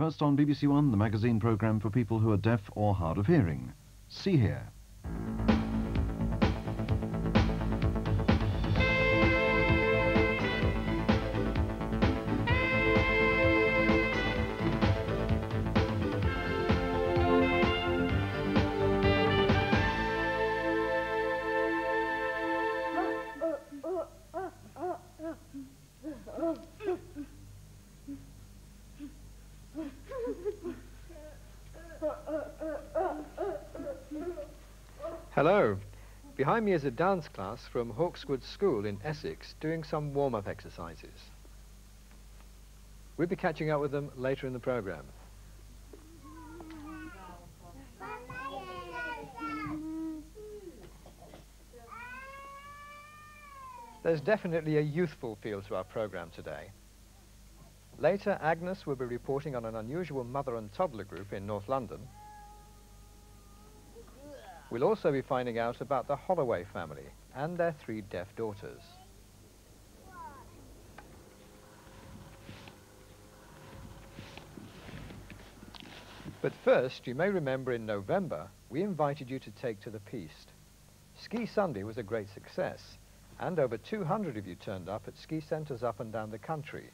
First on BBC One, the magazine programme for people who are deaf or hard of hearing. See Here. Hello. Behind me is a dance class from Hawkswood School in Essex doing some warm-up exercises. We'll be catching up with them later in the programme. There's definitely a youthful feel to our programme today. Later, Agnes will be reporting on an unusual mother and toddler group in North London. We'll also be finding out about the Holloway family and their 3 deaf daughters. But first, you may remember in November, we invited you to take to the piste. Ski Sunday was a great success, and over 200 of you turned up at ski centres up and down the country.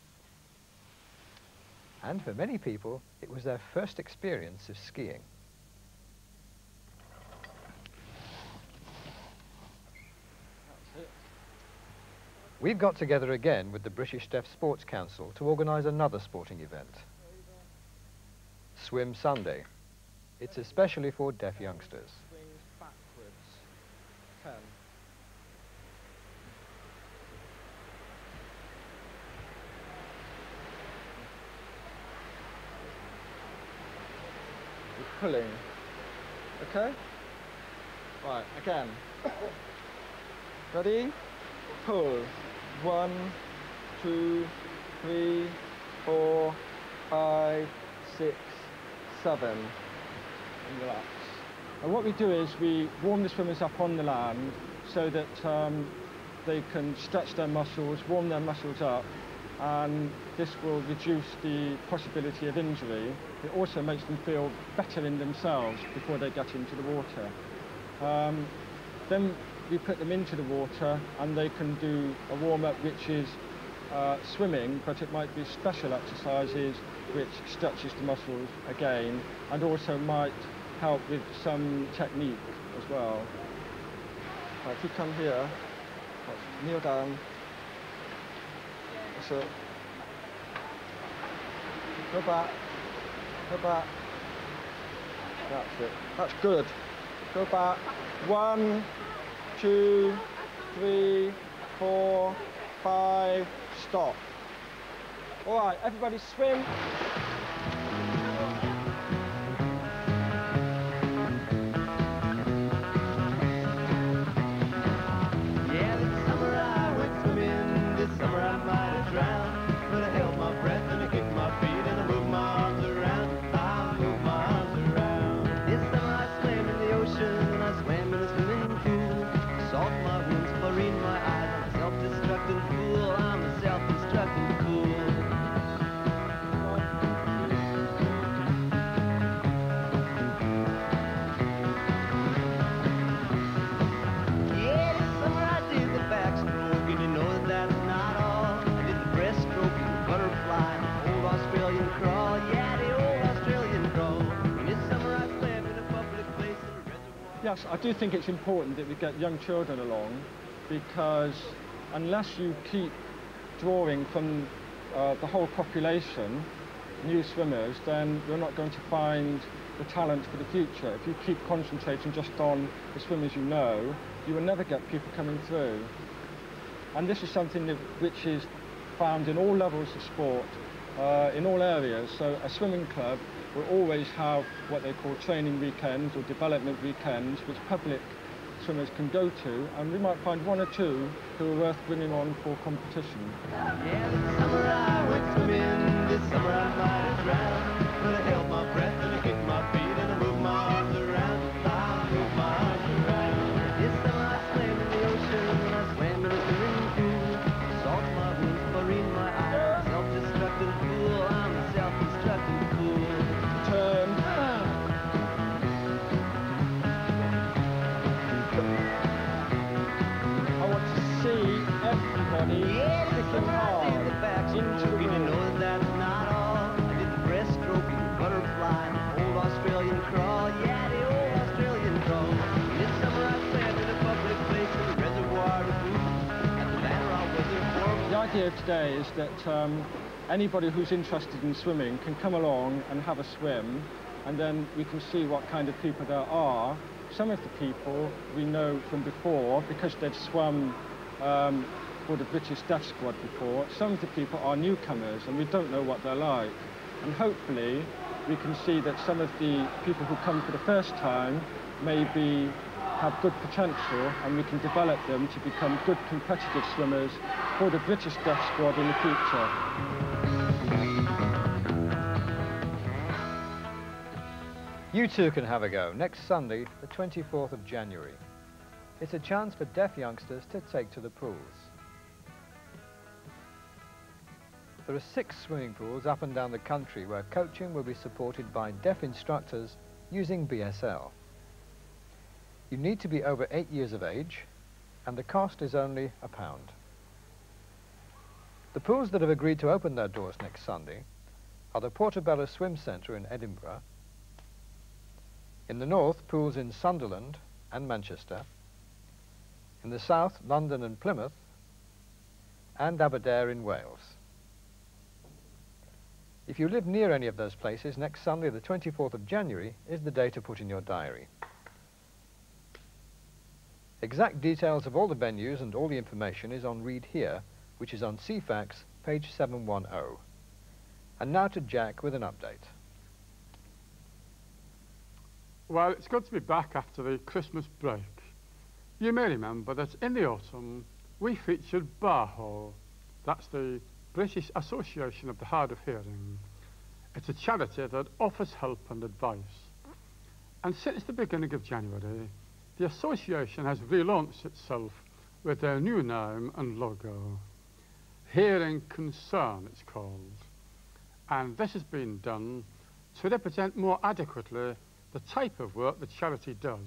And for many people, it was their first experience of skiing. We've got together again with the British Deaf Sports Council to organise another sporting event. Swim Sunday. It's especially for deaf youngsters. Swings backwards. 10. You're pulling. Okay? Right, again. Ready? Pull. 1, 2, 3, 4, 5, 6, 7. And relax. And what we do is we warm the swimmers up on the land so that they can stretch their muscles, warm their muscles up, and this will reduce the possibility of injury. It also makes them feel better in themselves before they get into the water. Then we put them into the water and they can do a warm-up which is swimming, but it might be special exercises which stretches the muscles again and also might help with some technique as well. Right, if you come here, right, kneel down. That's it. Go back. Go back. That's it. That's good. Go back. 1, 2, 3, 4, 5, stop. All right, everybody swim. Yeah, this summer I went swimming, this summer I might have drowned, but I held my breath and I kicked my feet and I moved my arms around, I moved my arms around. This summer I swam in the ocean and I swam in a swimming pool. Salt my wounds, chlorine my eyes, I'm a self-destructing fool, I'm a self-destructing fool. Yeah, this summer I did the backstroke, and you know that that's not all. I did the breaststroke, the butterfly, the old Australian crawl, yeah, the old Australian crawl. And this summer I swam in a public place in a reservoir. Yes, I do think it's important that we get young children along, because unless you keep drawing from the whole population, new swimmers, then you're not going to find the talent for the future. If you keep concentrating just on the swimmers you know, you will never get people coming through. And this is something which is found in all levels of sport, in all areas. So a swimming club will always have what they call training weekends or development weekends, which public swimmers can go to, and we might find 1 or 2 who are worth bringing on for competition. Yeah, this summer I went swimming, this summer I might have drowned, but I held my breath and I kicked my feet and I moved my arms around, I moved my arms around. This summer I swam in the ocean and I swam in a swimming pool. Salt my wounds, chlorine my eyes, I'm a self-destructing fool, I'm a self-destructing fool. idea today is that anybody who's interested in swimming can come along and have a swim, and then we can see what kind of people there are. Some of the people we know from before because they've swum for the British Deaf Squad before. Some of the people are newcomers and we don't know what they're like. And hopefully we can see that some of the people who come for the first time maybe have good potential, and we can develop them to become good competitive swimmers for the British Deaf Squad in the future. You too can have a go next Sunday, the 24th of January. It's a chance for deaf youngsters to take to the pools. There are 6 swimming pools up and down the country where coaching will be supported by deaf instructors using BSL. You need to be over 8 years of age, and the cost is only £1. The pools that have agreed to open their doors next Sunday are the Portobello Swim Centre in Edinburgh, in the north, pools in Sunderland and Manchester, in the south, London and Plymouth, and Aberdare in Wales. If you live near any of those places, next Sunday, the 24th of January, is the day to put in your diary. Exact details of all the venues and all the information is on Read Here, which is on CFAX, page 710. And now to Jack with an update. Well, it's good to be back after the Christmas break. You may remember that in the autumn we featured BAHO. That's the British Association of the Hard of Hearing. It's a charity that offers help and advice. And since the beginning of January, the association has relaunched itself with their new name and logo. Hearing Concern, it's called. And this has been done to represent more adequately the type of work the charity does.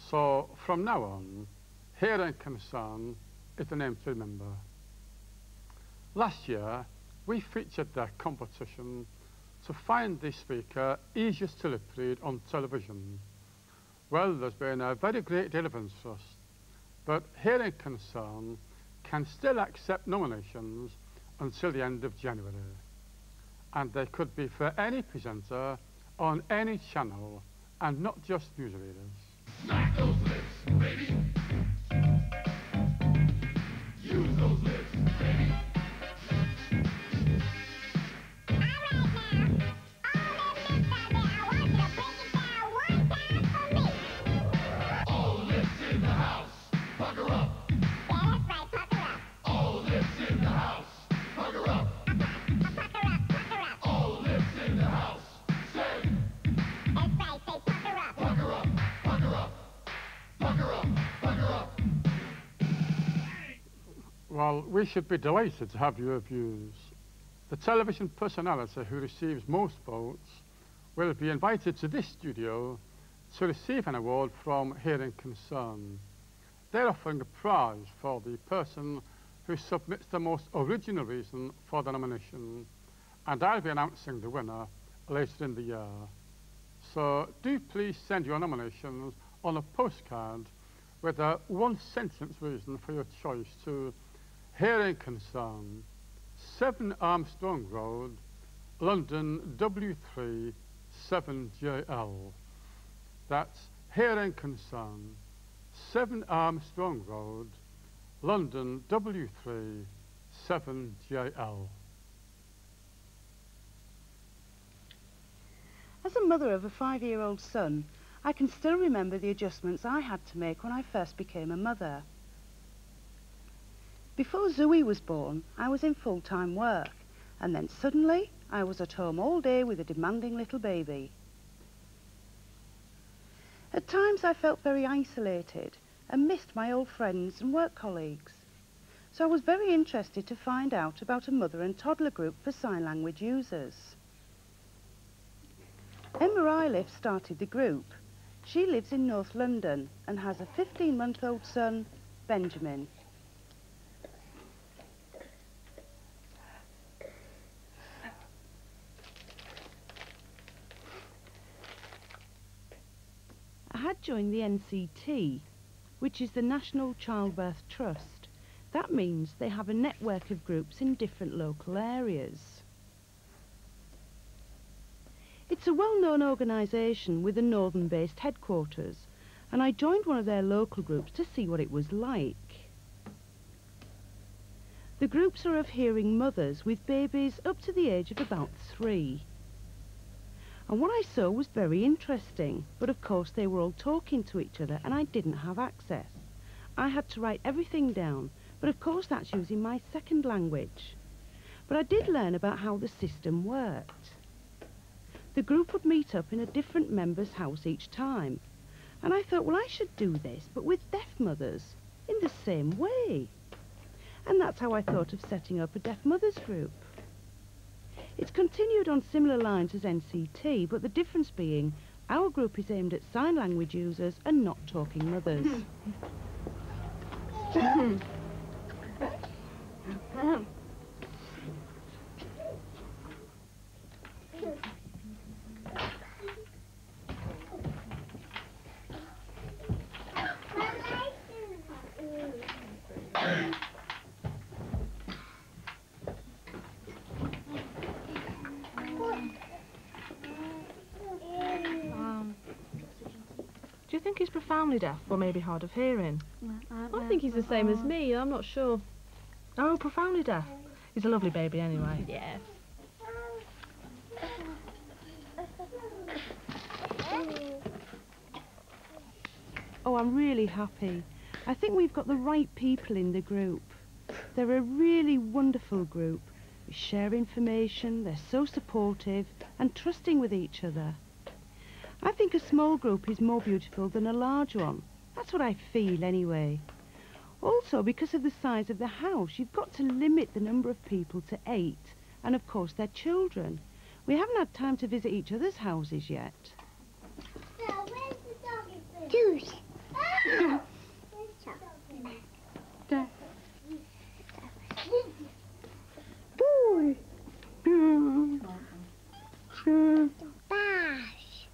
So from now on, Hearing Concern is the name to remember. Last year, we featured their competition to find the speaker easiest to lip read on television. Well, there's been a very great deal of interest, but Hearing Concern can still accept nominations until the end of January. And they could be for any presenter on any channel, and not just newsreaders. Smack those lips, baby. Use those lips, baby. All lips in the house, pucker up. Yeah, that's right, pucker up. All lips in the house, pucker up. Pucker up, pucker up. All lips in the house, say. That's right, say pucker up. Pucker up, pucker up. Pucker up, pucker up. Well, we should be delighted to have your views. The television personality who receives most votes will be invited to this studio to receive an award from Hearing Concern. They're offering a prize for the person who submits the most original reason for the nomination, and I'll be announcing the winner later in the year. So do please send your nominations on a postcard with a one-sentence reason for your choice to Hearing Concern, 7 Armstrong Road, London W3 7JL. That's Hearing Concern, 7 Armstrong Road, London W3 7JL. As a mother of a 5-year-old son, I can still remember the adjustments I had to make when I first became a mother. Before Zoe was born, I was in full-time work, and then suddenly I was at home all day with a demanding little baby. At times I felt very isolated and missed my old friends and work colleagues. So I was very interested to find out about a mother and toddler group for sign language users. Emma Iliff started the group. She lives in North London and has a 15-month-old son, Benjamin. I had joined the NCT, which is the National Childbirth Trust. That means they have a network of groups in different local areas. It's a well-known organisation with a northern-based headquarters, and I joined one of their local groups to see what it was like. The groups are of hearing mothers with babies up to the age of about 3. And what I saw was very interesting, but of course they were all talking to each other and I didn't have access. I had to write everything down, but of course that's using my second language. But I did learn about how the system worked. The group would meet up in a different member's house each time. And I thought, well, I should do this, but with deaf mothers, in the same way. And that's how I thought of setting up a deaf mothers group. It's continued on similar lines as NCT, but the difference being our group is aimed at sign language users and not talking mothers. Do you think he's profoundly deaf or maybe hard of hearing? I think he's the same as me, I'm not sure. Oh, profoundly deaf. He's a lovely baby anyway. Yeah. Oh, I'm really happy. I think we've got the right people in the group. They're a really wonderful group. We share information, they're so supportive and trusting with each other. I think a small group is more beautiful than a large one. That's what I feel anyway. Also, because of the size of the house, you've got to limit the number of people to 8, and of course their children. We haven't had time to visit each other's houses yet. Juice. Pool. Bash.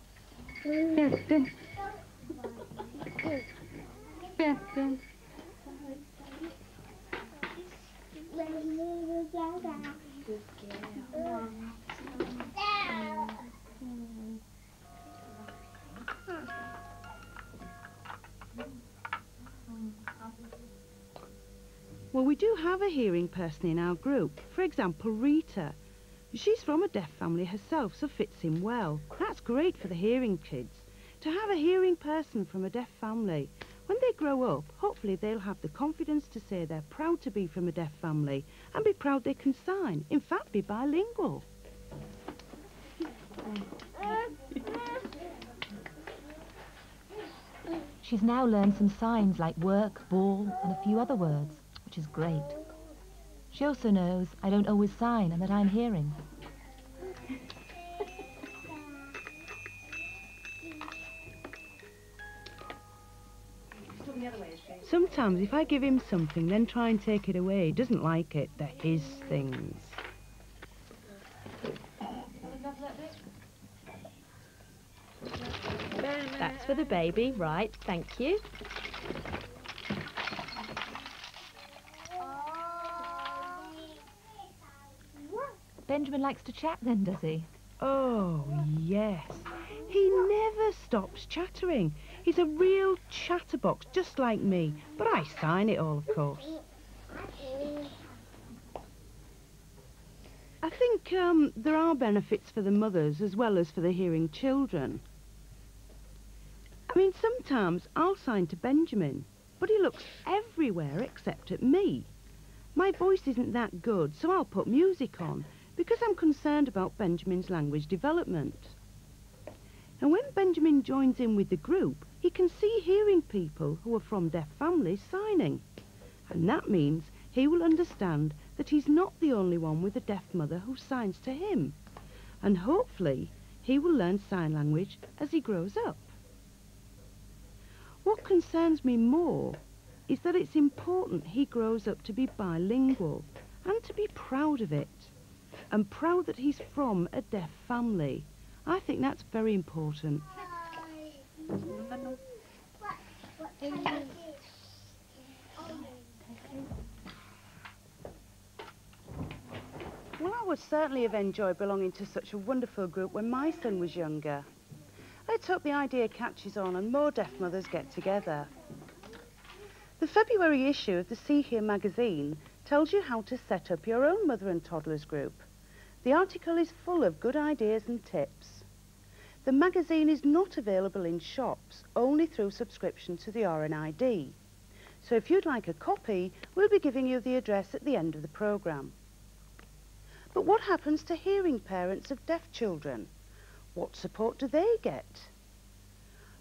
Well, we do have a hearing person in our group. For example, Rita. She's from a deaf family herself, so fits in well. That's great for the hearing kids. To have a hearing person from a deaf family. When they grow up, hopefully they'll have the confidence to say they're proud to be from a deaf family and be proud they can sign. In fact, be bilingual. She's now learned some signs like work, ball, and a few other words, which is great. She also knows I don't always sign and that I'm hearing. Sometimes if I give him something, then try and take it away, he doesn't like it. They're his things. That's for the baby, right, thank you. Benjamin likes to chat then, does he? Oh, yes. He never stops chattering. He's a real chatterbox, just like me. But I sign it all, of course. I think there are benefits for the mothers as well as for the hearing children. I mean, sometimes I'll sign to Benjamin, but he looks everywhere except at me. My voice isn't that good, so I'll put music on, because I'm concerned about Benjamin's language development. And when Benjamin joins in with the group, he can see hearing people who are from deaf families signing. And that means he will understand that he's not the only one with a deaf mother who signs to him. And hopefully he will learn sign language as he grows up. What concerns me more is that it's important he grows up to be bilingual and to be proud of it. And proud that he's from a deaf family. I think that's very important. Well, I would certainly have enjoyed belonging to such a wonderful group when my son was younger. Let's hope the idea catches on and more deaf mothers get together. The February issue of the See Here magazine tells you how to set up your own mother and toddlers group. The article is full of good ideas and tips. The magazine is not available in shops, only through subscription to the RNID. So if you'd like a copy, we'll be giving you the address at the end of the programme. But what happens to hearing parents of deaf children? What support do they get?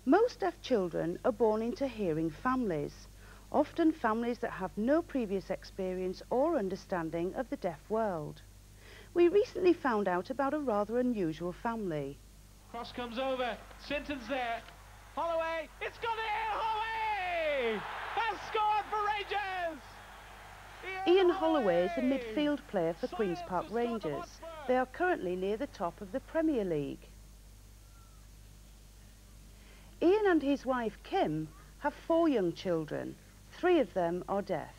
Most deaf children are born into hearing families, often families that have no previous experience or understanding of the deaf world. We recently found out about a rather unusual family. Cross comes over, Sinton's there. Holloway, it's gone in! Holloway has scored for Rangers! Ian Holloway is a midfield player for Queen's Park Rangers. They are currently near the top of the Premier League. Ian and his wife Kim have 4 young children. 3 of them are deaf.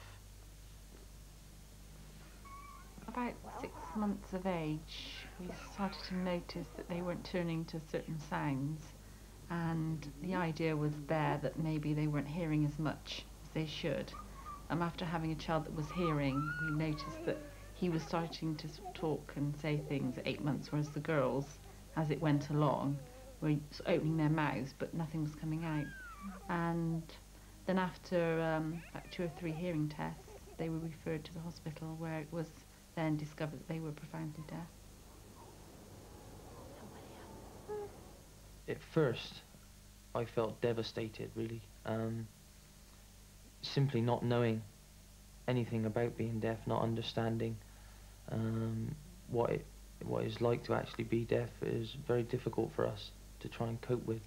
About 6 months of age, we started to notice that they weren't turning to certain sounds, and the idea was there that maybe they weren't hearing as much as they should. After having a child that was hearing, we noticed that he was starting to talk and say things at 8 months, whereas the girls, as it went along, were opening their mouths, but nothing was coming out. And then after about 2 or 3 hearing tests, they were referred to the hospital, where it was then discovered that they were profoundly deaf. At first, I felt devastated, really. Simply not knowing anything about being deaf, not understanding what it's like to actually be deaf is very difficult for us to try and cope with,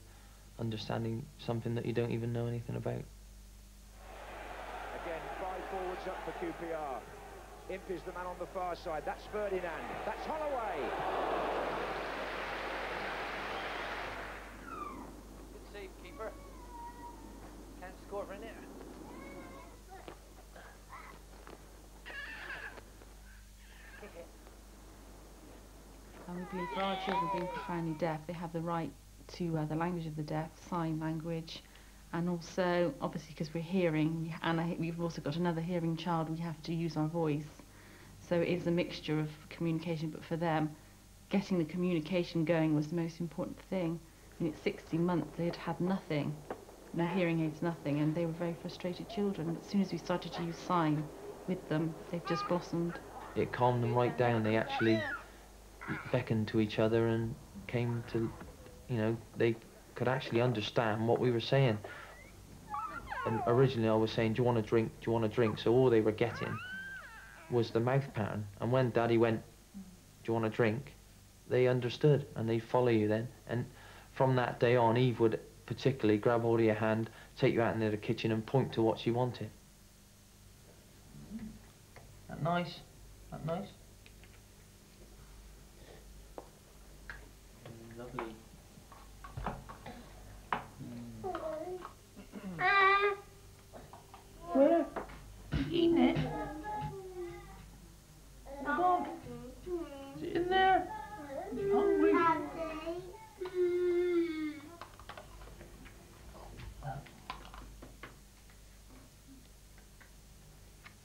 understanding something that you don't even know anything about. Again, 5 forwards up for QPR. Imp is the man on the far side. That's Ferdinand. That's Holloway. Good save, keeper. Can't score from there. And we believe for our children being profoundly deaf, they have the right to the language of the deaf, sign language, and also, obviously, because we're hearing, and we've also got another hearing child, we have to use our voice. So it is a mixture of communication, but for them, getting the communication going was the most important thing. I mean, at 16 months, they had had nothing, no hearing aids, nothing, and they were very frustrated children. As soon as we started to use sign with them, they've just blossomed. It calmed them right down. They actually beckoned to each other and came to, you know, they could actually understand what we were saying. And originally I was saying, do you want a drink, do you want a drink? So all they were getting was the mouth pattern. And when Daddy went, do you want a drink? They understood and they'd follow you then. And from that day on, Eve would particularly grab hold of your hand, take you out into the kitchen and point to what she wanted. That nice? That nice? Lovely. Where? Eating it? Dog? Is it in there? You hungry?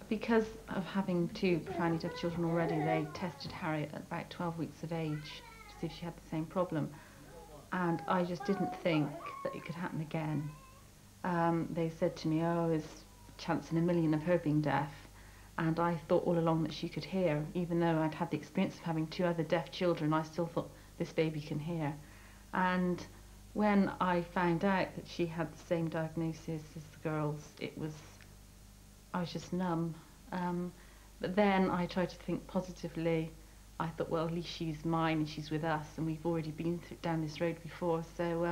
Because of having 2 profoundly deaf children already, they tested Harriet at about 12 weeks of age to see if she had the same problem. And I just didn't think that it could happen again. They said to me, oh, there's a chance in a million of her being deaf. And I thought all along that she could hear. Even though I'd had the experience of having 2 other deaf children, I still thought this baby can hear. And when I found out that she had the same diagnosis as the girls, I was just numb. But then I tried to think positively. I thought, well, at least she's mine and she's with us, and we've already been down this road before. So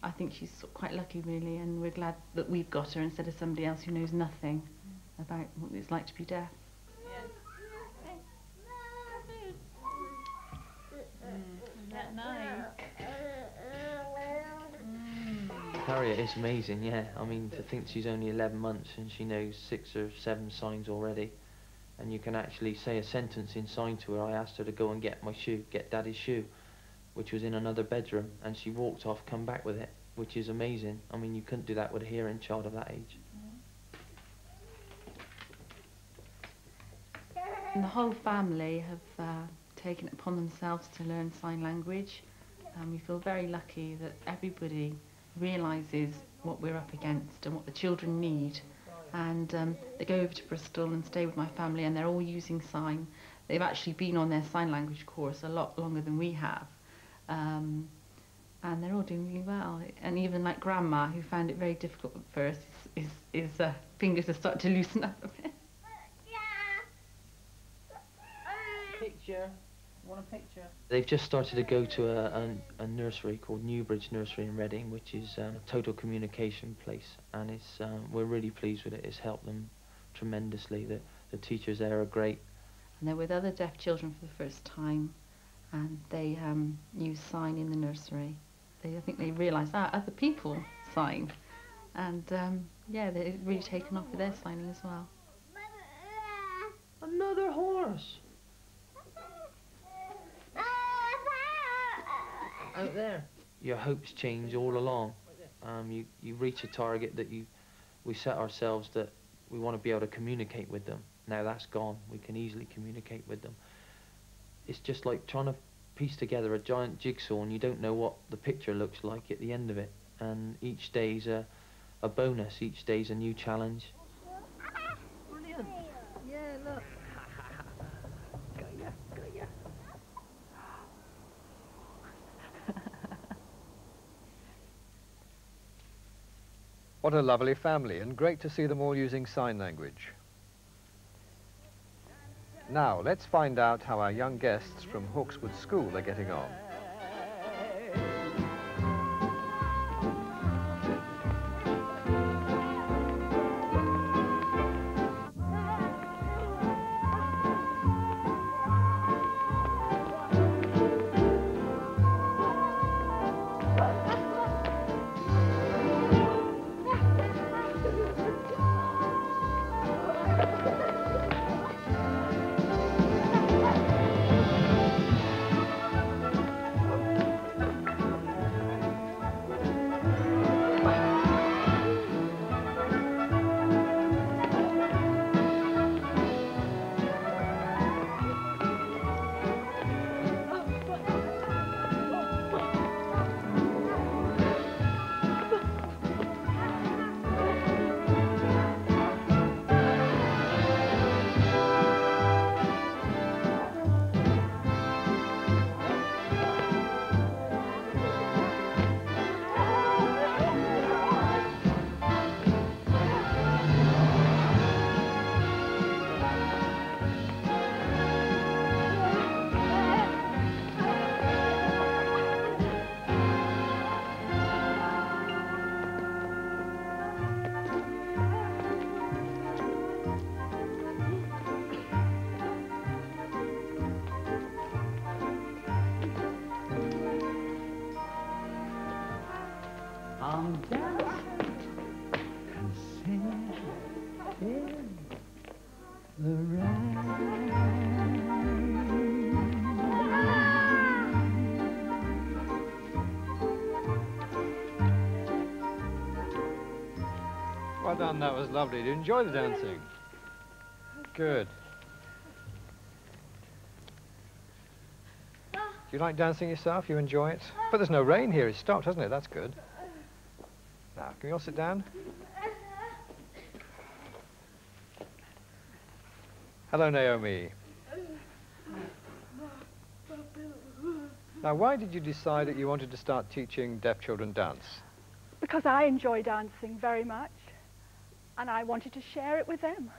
I think she's quite lucky, really, and we're glad that we've got her instead of somebody else who knows nothing about what it's like to be deaf. Isn't that nice? Harriet is amazing, yeah. I mean, to think she's only 11 months and she knows 6 or 7 signs already. and you can actually say a sentence in sign to her. I asked her to go and get my shoe, get Daddy's shoe, which was in another bedroom, and she walked off, come back with it, which is amazing. I mean, you couldn't do that with a hearing child of that age. And the whole family have taken it upon themselves to learn sign language. We feel very lucky that everybody realises what we're up against and what the children need. And they go over to Bristol and stay with my family, and they're all using sign. They've actually been on their sign language course a lot longer than we have. And they're all doing really well. And even like Grandma, who found it very difficult at first, his fingers have started to loosen up a bit. Picture. Want a picture? They've just started to go to a nursery called Newbridge Nursery in Reading, which is a total communication place, and it's we're really pleased with it. It's helped them tremendously. The teachers there are great. And they're with other deaf children for the first time, and they use sign in the nursery. I think they realise other people sign, and yeah, they've really taken off with their signing as well. Another horse. Out there. Your hopes change all along. You reach a target that we set ourselves, that we want to be able to communicate with them. Now that's gone. We can easily communicate with them. It's just like trying to piece together a giant jigsaw, and you don't know what the picture looks like at the end of it. And each day's a bonus. Each day's a new challenge. Brilliant. Yeah, look. Got ya, got ya. What a lovely family, and great to see them all using sign language. Now, let's find out how our young guests from Hawkswood School are getting on. I'm dancing and singing in the rain. Well done, that was lovely. Did you enjoy the dancing? Good. Do you like dancing yourself? You enjoy it? But there's no rain here. It's stopped, hasn't it? That's good. Now, can we all sit down? Hello, Naomi. Now, why did you decide that you wanted to start teaching deaf children dance? Because I enjoy dancing very much, and I wanted to share it with them.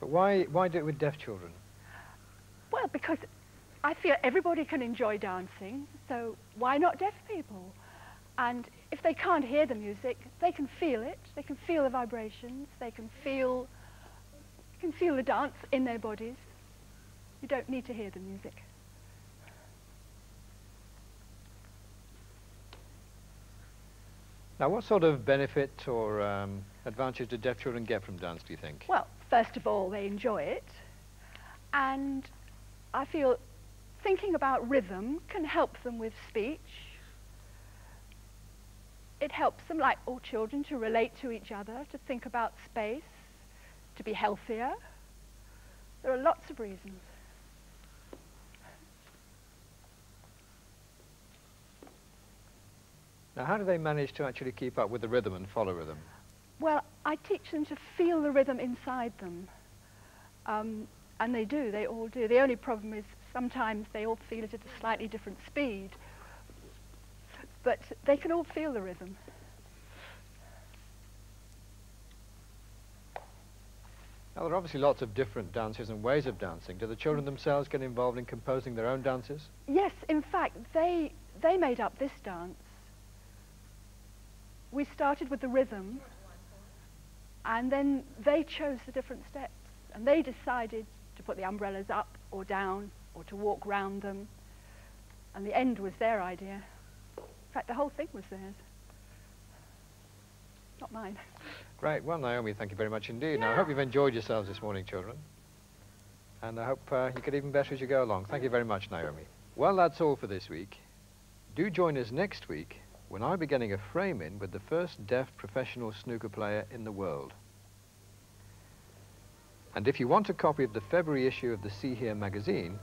But why do it with deaf children? Well, because I feel everybody can enjoy dancing, so why not deaf people? And if they can't hear the music, they can feel it. They can feel the vibrations. They can feel the dance in their bodies. You don't need to hear the music. Now, what sort of benefit or advantage do deaf children get from dance, do you think? Well, first of all, they enjoy it. And I feel thinking about rhythm can help them with speech. It helps them, like all children, to relate to each other, to think about space, to be healthier. There are lots of reasons. Now, how do they manage to actually keep up with the rhythm and follow rhythm? Well, I teach them to feel the rhythm inside them. And they do, they all do. The only problem is sometimes they all feel it at a slightly different speed. But they can all feel the rhythm. Now, there are obviously lots of different dances and ways of dancing. Do the children themselves get involved in composing their own dances? Yes, in fact, they made up this dance. We started with the rhythm, and then they chose the different steps. And they decided to put the umbrellas up or down, or to walk round them. And the end was their idea. In fact, the whole thing was theirs. Not mine. Great. Well, Naomi, thank you very much indeed. Now, I hope you've enjoyed yourselves this morning, children. And I hope you get even better as you go along. Thank you very much, Naomi. Well, that's all for this week. Do join us next week when I'll be getting a frame-in with the first deaf professional snooker player in the world. And if you want a copy of the February issue of the See Here magazine,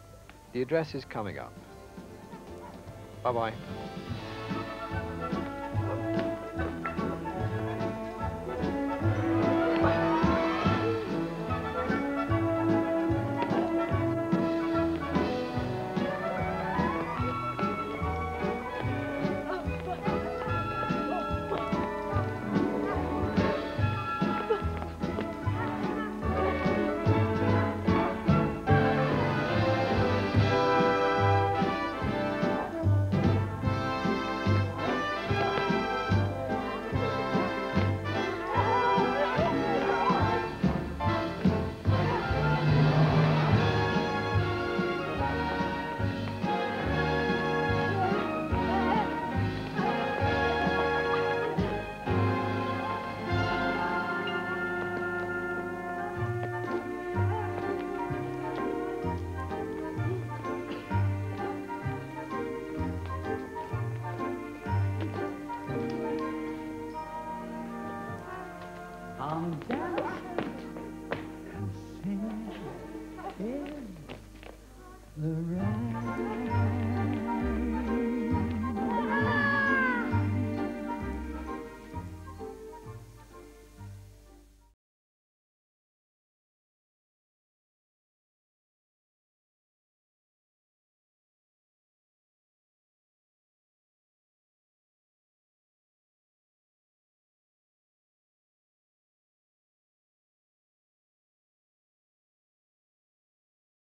the address is coming up. Bye-bye. I'm dancing and singing in the rain.